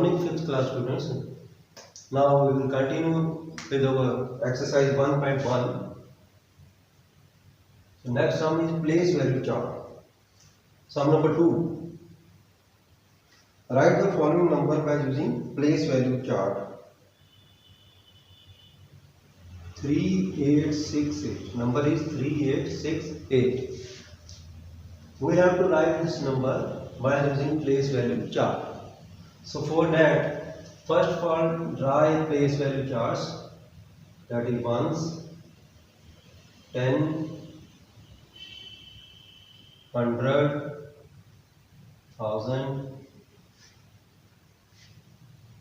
morning 5th class students. Now we will continue with our exercise 1.1. So next sum is place value chart. Sum number 2. Write the following number by using place value chart. 3868. Number is 3868. We have to write this number by using place value chart. So for that, first of all, draw a place value charts, that is ones, 10, 100, 1000,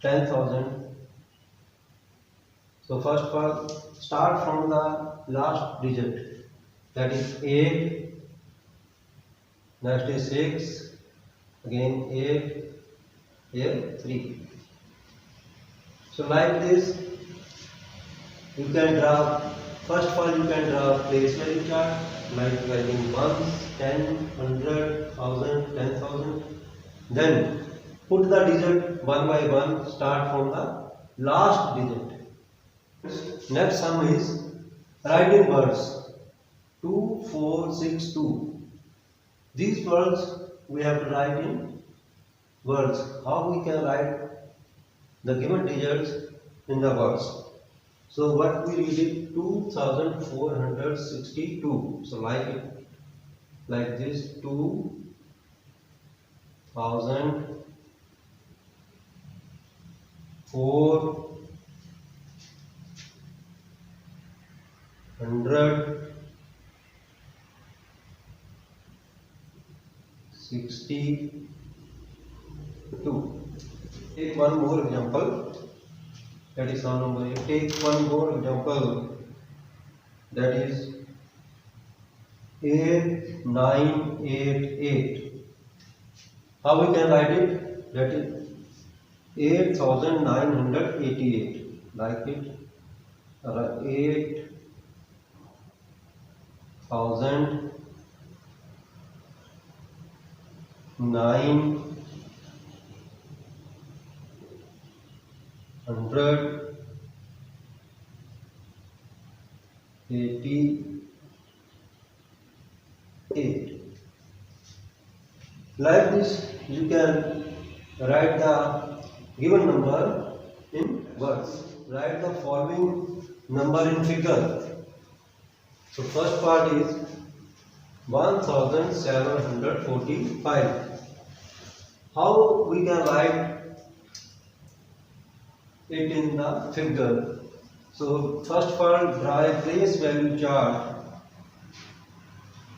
10,000. So first of all, start from the last digit, that is 8, next is 6, again 8, here 3. So like this, you can draw, first of all you can draw place value chart, like writing ones, 10, 100, 1000, 10,000. Then put the digit one by one, start from the last digit. Next sum is write in words 2462. These words we have to write in words. How we can write the given digits in the words? So what we read it 2462. So like it like this, 2462. Take one more example, that is sum number 8. Take one more example, that is 8988. How we can write it? That is 8988. Like it, 8988. Like this, you can write the given number in words. Write the following number in figure. So first part is 1745. How we can write it in the figure? So first of all, draw a place value chart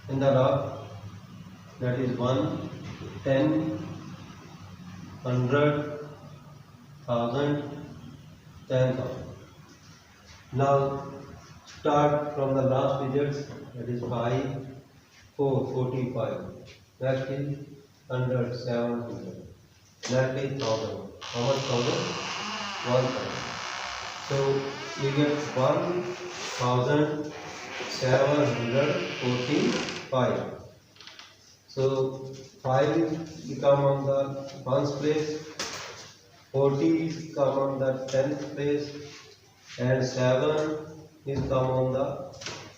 in the rough, that is 1, 10, 100, 1000, 10,000. Now start from the last digits, that is 5, 4, 45. Next is 100, 700. Next is 1000. How much 1000? 1000. So we get 1745. So 5 become on the 1st place, 40 come on the 10th place, and 7 is come on the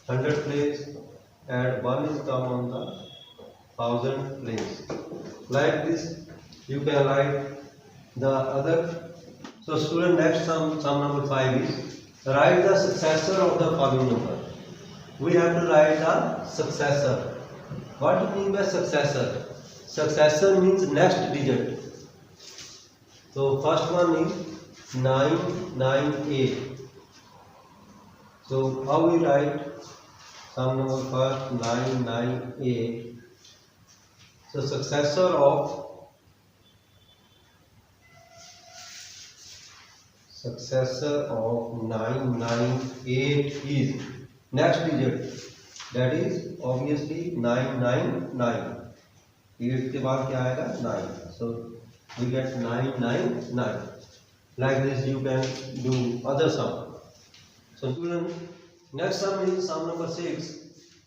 100th place, and 1 is come on the 1000th place. Like this, you can write the other. So student, next sum number 5 is write the successor of the following number. We have to write the successor. What do you mean by successor? Successor means next digit. So first one is 998. So how we write sum number first, 998. So successor of 998 is next digit, that is obviously 999. इसके बाद क्या आएगा 9. So we get 999. Like this you can do other sum. So student, next sum is sum number 6.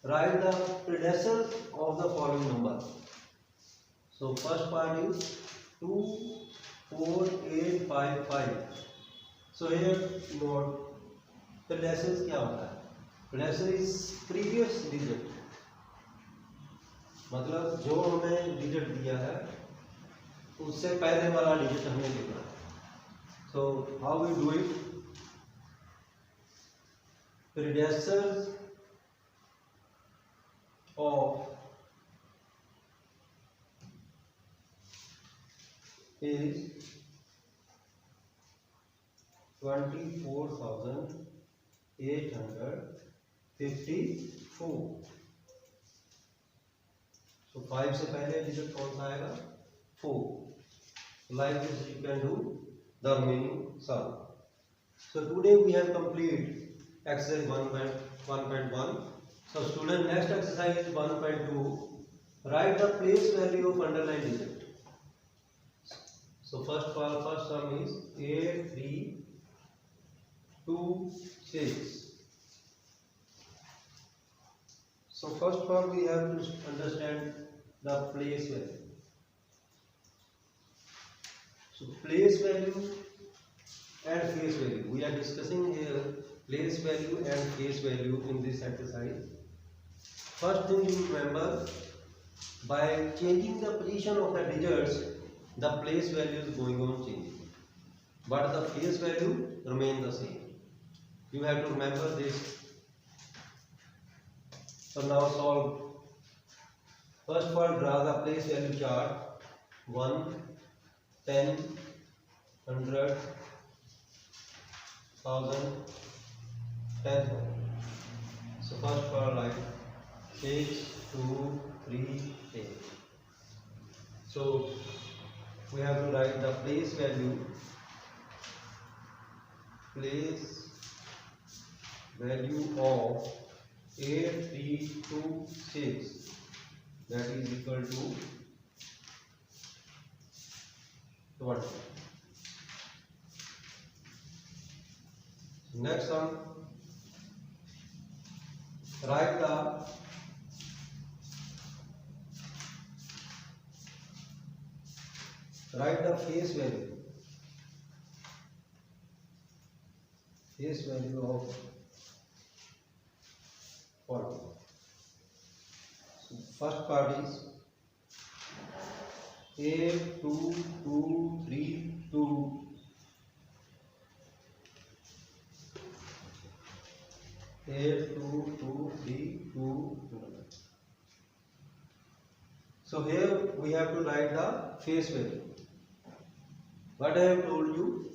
Write the predecessor of the following number. So first part is 2 4855. So here note the decimal क्या होता है? Decimal is previous digit, मतलब जो हमें digit दिया है उससे पहले वाला डिजिट हमें लिखना है. So how we do it? Predecessors of is 24,854. So 5 से पहले डिजिट कौन सा आएगा? 4. Like this you can do the remaining sum. So today we have completed exercise 1.1. So student, next exercise is 1.2. Write the place value of underlined digit. So first sum is 8326. So first of all we have to understand the place value. So place value and face value. We are discussing here place value and face value in this exercise. First thing you remember, by changing the position of the digits, the place value is going on changing, but the face value remain the same. You have to remember this. So now solve. First of all, draw the place value chart. 1, 10, 100, 1000, 10,000. So first of all, like 6, 2, 3, 8. So we have to write the place value of 8326, that is equal to 20. Next one, write the face value of 40. So first part is 82232. 82232. So here we have to write the face value. What I have told you,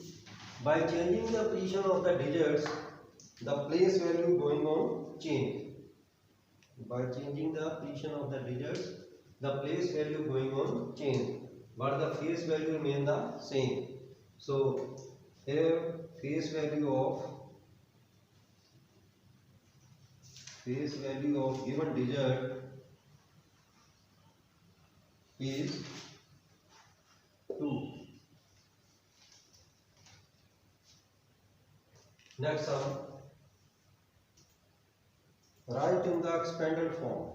by changing the position of the digits, the place value going on change. By changing the position of the digits, the place value going on change, but the face value remain the same. So here face value of given digit is 2. Next sum, write in the expanded form.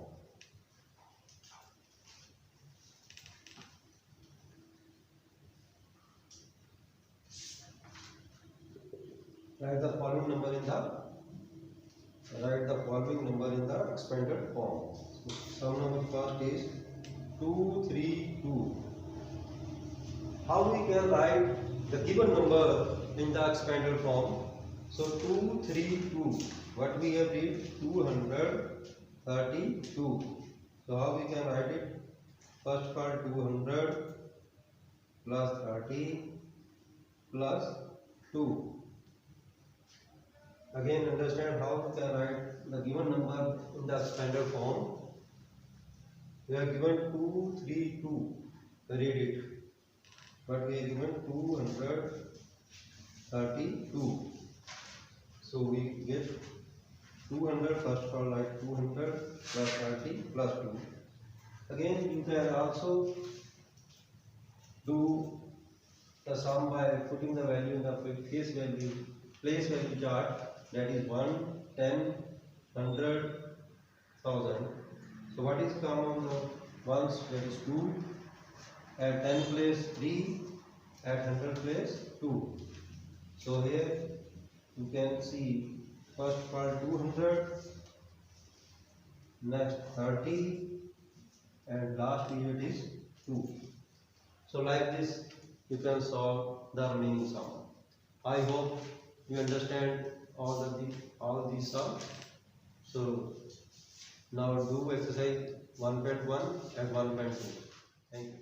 Write the following number in the expanded form. So sum number first is 232. How we can write the given number in the expanded form? So 232, what we have read, 232. So how we can write it? First part 200 plus 30 plus 2. Again understand how we can write the given number in the expanded form. We are given 232, read it, but we are given 232. So we get 200, first of all like 200 plus 30 plus 2. Again you can also do the sum by putting the value in the place value chart, that is 1, 10, 100, 1000. So what is come on the ones, that is 2, at 10 place 3, at 100 place 2. So here you can see first part 200, next 30, and last digit is 2. So like this you can solve the remaining sum. I hope you understand all these sums. So now do exercise 1.1 and 1.2. Thank you.